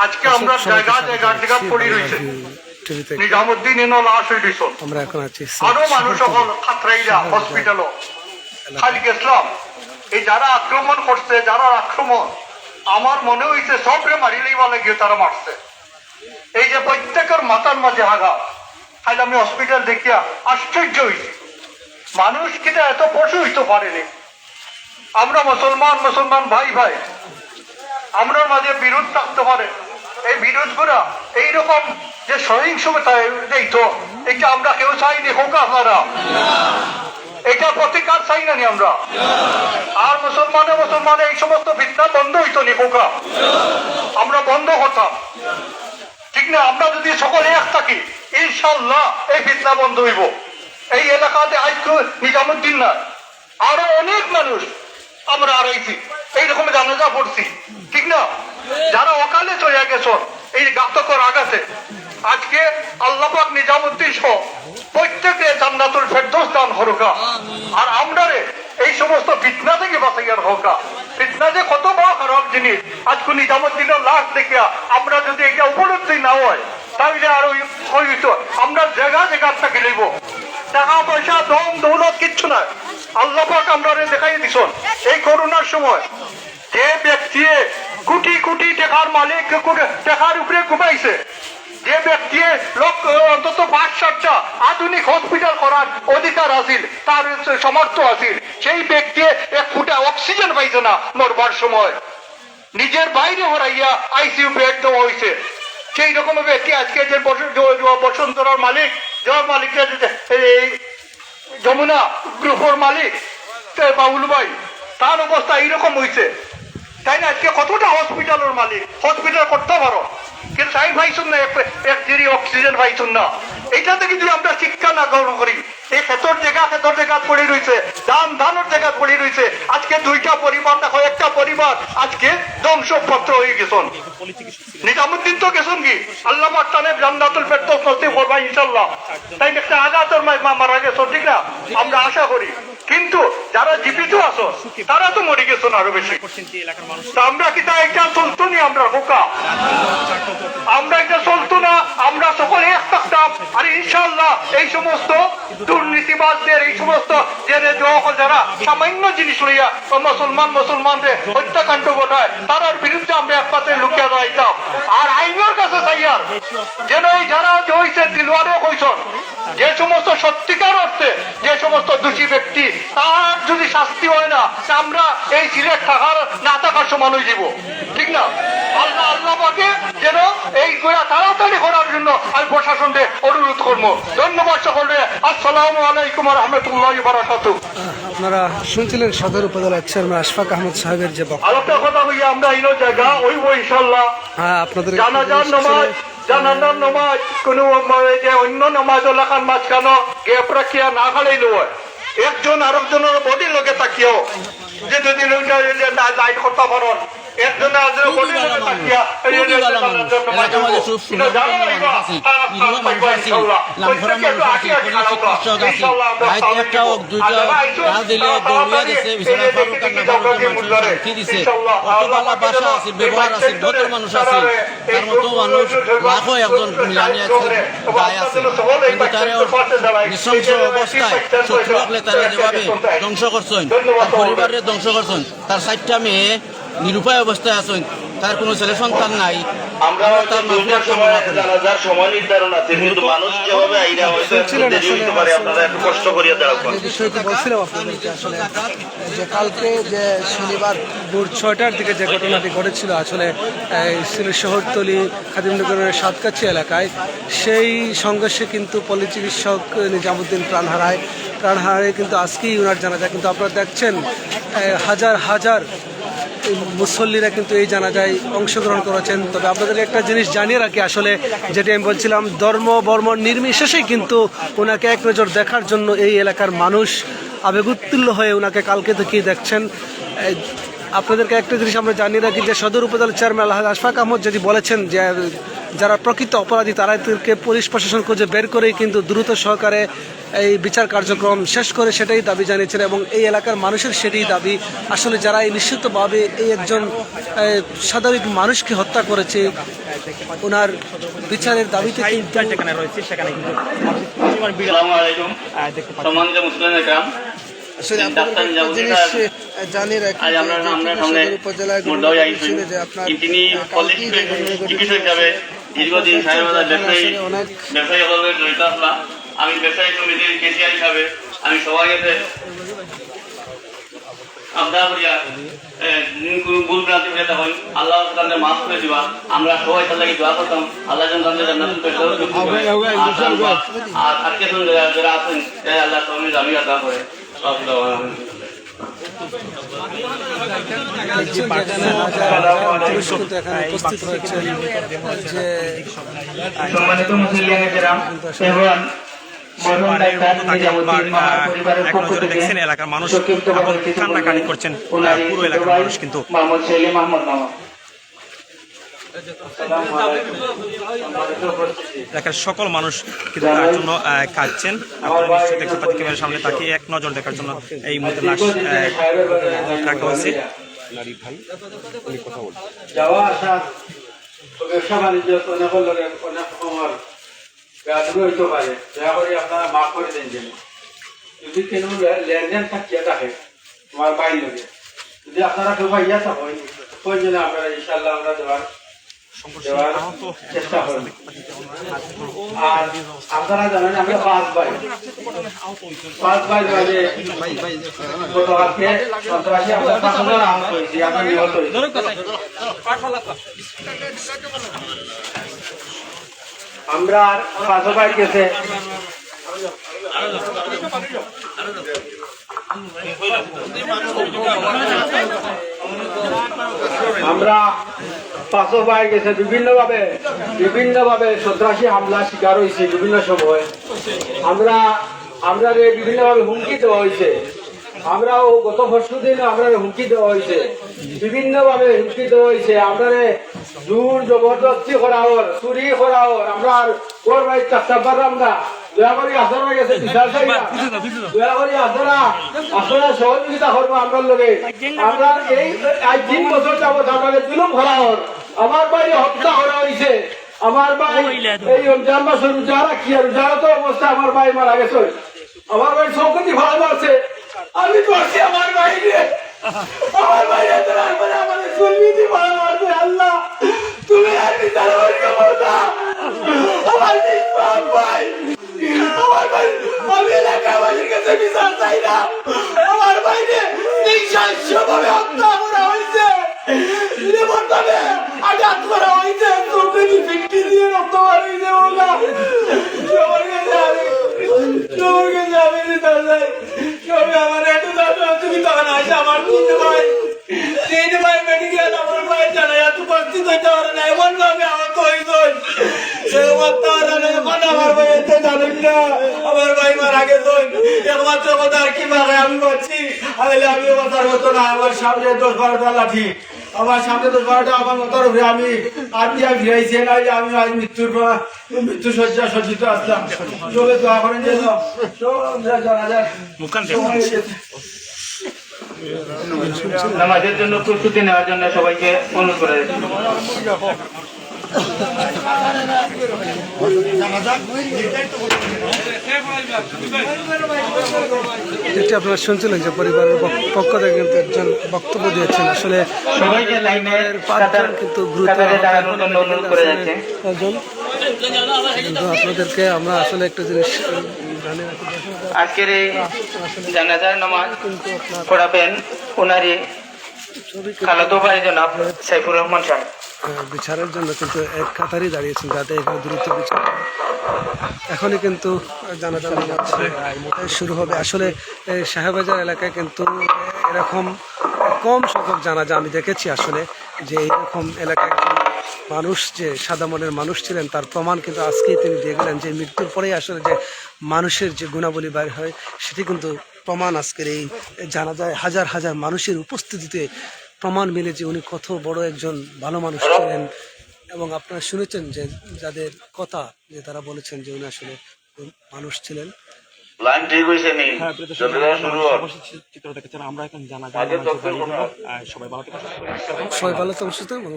আজকে আমরা জায়গা পড়ি রয়েছে নিজামুদ্দিন লাশ হয়ে দিছ আমরা এখন আছি আরো মানুষ সকল খাতরাইরা হসপিটাল খালি গেছিলাম। এই যারা আক্রমণ করছে, যারা আক্রমণ আমার মনে হয়েছে সবরে মারিলেই বলে গিয়ে তারা মারছে। এই যে প্রত্যেকের মাথার মাঝে আঘাত, খালি আমি হসপিটাল দেখিয়া আশ্চর্য হয়েছি। মানুষ কিনা এত পশু হইতে পারেনি। আমরা মুসলমান ভাই ভাই, আমরা মাঝে বিরোধ থাকতে পারে। এই বিরোধ গুলা এইরকম যে সহিংসতায় যেত, এটা আমরা কেউ চাইনি। হোক আপনারা এটা প্রতিকার চাই না নি আমরা। আর মুসলমানে এই সমস্ত ফিতনা বন্ধ হইতো নি হোকা, আমরা বন্ধ করতাম, ঠিক না? আমরা যদি সকলে এক থাকি ইনশাল্লাহ এই ফিতনা বন্ধ হইব। এই এলাকাতে আজকে নিজামুদ্দিন না, আরো অনেক মানুষ আমরা আড়াইছি এইরকম জানাজা পড়ছি, ঠিক না? যারা অকালে চলে গেছ এই ঘাতকর আঘাতে, আজকে আল্লাহ পাক নিজামুদ্দিন সহ প্রত্যেকে জান্নাতুল ফেরদৌস দান হরকা। আর আমরা এই সমস্ত ফিতনা থেকে বাঁচাইয়ার হরকা। ফিতনা যে কত বড় খারাপ জিনিস, আজকে নিজামুদ্দিনের লাশ দেখিয়া আমরা যদি এটা উপলব্ধি না হয় তাহলে আর ওই আমরা জায়গা থেকে লইব। টাকা পয়সা দম দৌলত কিচ্ছু না, আল্লাহ পাক আমরা দেখাই দিছ। এই করোনার সময় যে ব্যক্তি কোটি কোটি টাকার মালিক টাকার উপরে ঘুমাইছে, যে ব্যক্তি অন্তত 5-7টা আধুনিক হসপিটাল করার অধিকার আছিল, তার সামর্থ্য আছিল, সেই ব্যক্তি 1 ফুটা অক্সিজেন পাইছে না মরবার সময়। নিজের বাইরে হরাইয়া আইসিইউ বেড দেওয়া হয়েছে। সেই রকম ব্যক্তি আজকে যে বসুন্ধরার মালিক, যার মালিকের এই যমুনা গ্রুপের মালিক বাবুল ভাই, তার অবস্থা এইরকম হয়েছে, তাই না? আজকে কতটা হসপিটালের মালিক, হসপিটাল করতে পারো, কিন্তু তাই পাইছুন না, এক জিরি অক্সিজেন পাইছুন না। এইটাতে কিন্তু আমরা শিক্ষা না গ্রহণ করি। এই ক্ষেতর জায়গা পড়ে রয়েছে, ধানের জায়গা পড়ে রয়েছে। আজকে 2টা পরিবার দেখো, একটা পরিবার আজকে ধ্বংসপত্র হয়ে গেছেন। নিজামুদ্দিন তো গেছেন কি আল্লাহ পাক তানে জান্নাতুল ফেরদৌস নসিব করবে ইনশাআল্লাহ। তাই একটা আঘাতের মারা গেছেন, ঠিক না? আমরা আশা করি। কিন্তু যারা জীবিত আছো তারা তো মরে গেছেন আরো বেশি। আমরা কি তা একটা চলতো নি? আমরা বোকা, আমরা একটা চলতো না। আমরা সকলে এক থাকতাম। আর ইনশাআল্লাহ এই সমস্ত দুর্নীতিবাদদের, এই সমস্ত যারা সামান্য জিনিস লইয়া মুসলমানদের হত্যাকাণ্ড ঘটায়, তার বিরুদ্ধে আমরা এক পাতে লুকিয়ে দাঁড়াইতাম। আর আইনের কাছে চাইয়ার যেন এই যারা হয়েছে দিলওয়ারে হয়েছেন, যে সমস্ত সত্যিকার অর্থে যে সমস্ত দোষী ব্যক্তি, তার যদি শাস্তি হয় না, আমরা এই সিলেট থাকার না থাকার সমান হয়ে যাব, ঠিক না? আল্লাহ পাকে যেন এই তাড়াতাড়ি করার জন্য আমি প্রশাসনকে অনুরোধ করবো। ধন্যবাদ সকলে। আসসালামু আলাইকুম ওয়া রাহমাতুল্লাহি ওয়া বারাকাতুহু। আপনারা শুনছিলেন সদর উপজেলার চেয়ারম্যান আশফাক আহমদ সাহেবের যে বক্তব্য। আরেকটা কথা হইয়া আমরা এই জায়গা ওইব ইনশাআল্লাহ। হ্যাঁ, আপনাদের জানাজার নামাজ কোন অন্য নামাজ এলাকার মাঝখানো গ্যাপ রাখিয়া না খালাইল হয়। একজন আরেকজনের বডির লগে তাকিয়াও যে যদি লাইট করতে পারেন, ধ্বংস করছেন, পরিবারের ধ্বংস করছেন, তার 4টা মেয়ে নিরুপায় অবস্থায় আছেন, তার কোনো ছেলে সন্তান নাই। আমরা জানাজার সময় নির্ধারণ আছে, কিন্তু মানুষ যেভাবে আইরা হয়তো দেরি হইতে পারে, আপনারা একটু কষ্ট করিয়া দাঁড়াবেন। বিষয়টি বলছিলাম আপনাদেরকে আসলে যে কালকে যে শনিবার ভোর 6টার দিকে যে ঘটনাটি ঘটেছিল আসলে সিলেট শহরতলি খাদিমনগরের সাতকাছি এলাকায়, সেই সংঘর্ষে কিন্তু পল্লী চিকিৎসক নিজামুদ্দিন প্রাণ হারায় কিন্তু আজকেই ওনার জানাজা। কিন্তু আপনারা দেখছেন হাজার হাজার মুসল্লিরা কিন্তু এই জানাজায় অংশগ্রহণ করেছেন। তবে আপনাদের একটা জিনিস জানিয়ে রাখি, আসলে যেটি আমি বলছিলাম, ধর্ম বর্ম নির্বিশেষেই কিন্তু ওনাকে এক নজর দেখার জন্য এই এলাকার মানুষ আবেগোত্তীর্ণ হয়ে ওনাকে কালকে থেকেই দেখছেন। আপনাদেরকে একটা জিনিস আমরা জানিয়ে রাখি যে সদর উপজেলার চেয়ারম্যান আলহাজ আশফাক আহমদ যদি বলেছেন যে যারা প্রকৃত অপরাধী তাদেরকে পুলিশ প্রশাসন খুঁজে বের করেই কিন্তু দ্রুত সহকারে এই বিচার কার্যক্রম শেষ করে সেটাই দাবি জানিয়েছেন এবং এই এলাকার মানুষের সেটাই দাবি। আসলে যারা এই নিশ্চিতভাবে এই একজন সাধারণ মানুষকে হত্যা করেছে ওনার বিচারের দাবিতে কিন্তু আসসালামু আলাইকুম সম্মানিত মুসলিম গ্রাম আসলে আপনাদের একটা জিনিস জানিয়ে রাখি আজ আমরা যে সামনে সদর উপজেলায় মুর্দাও আইছেন ছিল যে আপনার তিনি কালকেই চিকিৎসক হিসাবে দীর্ঘদিন সাহেবাজার ব্যবসায়ী অনেক হলবে জড়িত আসলাম। আমি ব্যবসায়ী সমিতির কেসিআর হিসাবে আমি সবাই কাছে আপনারা করিয়া ভুল ভ্রান্তি হয়ে তখন আল্লাহ তাদের মাফ করে দিবা। আমরা সবাই তাদেরকে দোয়া করতাম আল্লাহ যেন তাদের জান্নাতুল ফেরদাউস আর আজকে যারা আছেন আল্লাহ সবাই জামিয়া দান করে উপস্থিত হয়েছেন যে সম্মানিত মুসলিম এবং দেখছেন এলাকার মানুষ কান্নাকাটি করছেন, পুরো এলাকার মানুষ কিন্তু এলাকার সকল মানুষ কিন্তু তার জন্য কাঁদছেন। আপনারা নিশ্চয়ই দেখতে পাচ্ছেন ক্যামেরার সামনে তাকে এক নজর দেখার জন্য এই মুহূর্তে লাশ রাখা হয়েছে। যাওয়া আসা ব্যবসা বাণিজ্য অনেক লোকের অনেক সময় বেআদবি হইতে পারে, দয়া করে আপনারা মাফ করে দেন। যেন যদি কেন লেনদেন থাকিয়ে থাকে তোমার বাইর লোকে, যদি আপনারা কেউ পাইয়া থাকেন কোন জন্য আপনারা ইনশাল্লাহ আমরা দেওয়ার চেষ্টা করব। আর আপনারা জানেন আমরা 5 ভাই গতকালকে সন্ত্রাসী আমরা 5,000 আহত হয়েছি, আমরা নিহত হয়েছি। আমরা 5 ভাই গেছে আমরা 5 ভাই গেছে বিভিন্ন ভাবে সন্ত্রাসী হামলা শিকার হয়েছে। বিভিন্ন সময় আমরা বিভিন্ন ভাবে হুমকি দেওয়া হয়েছে। আমরাও গত পরশু দিন আমরা হুমকি দেওয়া হয়েছে, বিভিন্ন ভাবে হুমকি দেওয়া হয়েছে। আমরা জোর জবরদস্তি করা ওর, চুরি করা ওর, আমরা ওর ভাই চাষাবার আমরা দয়া করি আসরা গেছে বিশাল দয়া করি আসরা সহযোগিতা করবো আমরা লোকে। আমরা এই 3 বছর যাবত আমাদের জুলুম করা ওর, আমার ভাই হত্যা করা হয়েছে। আমার ভাই এই রমজান মাসে রোজা রাখি, আর রোজার তো অবস্থা আমার ভাই মারা গেছে। আমার ভাই চৌকতি ভালো মারছে, আমি করছি আমার ভাই রে, আমার ভাই আমাদের চলবি ভালো মারছে। আল্লাহ তুমি আর বিচার করবা আমার ভাই, আমার ভাই আমি এলাকাবাসীর কাছে বিচার চাই না। আমার ভাইকে নিঃশ্বাসভাবে হত্যা করা হয়েছে, নির্মমভাবে আঘাত করা হয়েছে, চোখে ফিটকি দিয়ে রক্ত বার হয়েছে। ওলা সবার কাছে আমি বিচার চাই। সবাই আমার একটু তুমি তখন আসে আমার 3 ভাই মেডিকেল আমার ভাই জানাই এত উপস্থিত হইতে পারে না, এমন ভাবে আহত হয়েছে। আমার ভাই এতে জানেন না, আমার ভাই মারা গেছে। একমাত্র কথা আর কি মারে আমি বলছি, আমি কথার মতো না। আমার সামনে 10-12টা লাঠি, আমার সামনে 10-12টা আমার মতার উপরে আমি ফিরাইছি না। আমি আজ মৃত্যু শয্যা সজ্জিত আসলাম। চলে দোয়া করেন যে নামাজের জন্য প্রস্তুতি নেওয়ার জন্য সবাইকে অনুরোধ করে যেটি আপনারা শুনছিলেন যে পরিবারের পক্ষ থেকে কিন্তু একজন বক্তব্য দিয়েছেন। আসলে সবাইকে লাইনের 5জন কিন্তু গুরুতর অনুরোধ করে যাচ্ছে। কিন্তু আপনাদেরকে আমরা আসলে একটা জিনিস জানিয়ে রাখি, আজকের এই জানাজার নামাজ পড়াবেন ওনারই খালাতো ভাই জনাব সাইফুর রহমান সাহেব। বিচারের জন্য কিন্তু এক কাতারই দাঁড়িয়েছেন যাতে এখানে দ্রুত বিচার। এখনই কিন্তু জানাজা নামাজ শুরু হবে। আসলে সাহেববাজার এলাকায় কিন্তু এরকম কম সংখ্যক জানাজা আমি দেখেছি। আসলে যে এইরকম এলাকায় মানুষ যে সাদা মনের মানুষ ছিলেন তার প্রমাণ কিন্তু আজকেই তিনি দিয়ে গেলেন যে মৃত্যুর পরেই আসলে যে মানুষের যে গুণাবলী বাইর হয় সেটি কিন্তু প্রমাণ আজকের এই জানাজায় হাজার হাজার মানুষের উপস্থিতিতে প্রমাণ মিলে যে উনি কত বড় একজন ভালো মানুষ ছিলেন। এবং আপনারা শুনেছেন যে যাদের কথা যে তারা বলেছেন যে উনি আসলে মানুষ ছিলেন। লাইন ঠিক হয়েছে নি হ্যাঁ, চিত্র দেখেছেন। আমরা এখন জানা যায় আগে দক্ষিণ সবাই ভালো থেকে সবাই ভালো থাকুন, সুস্থ থাকুন।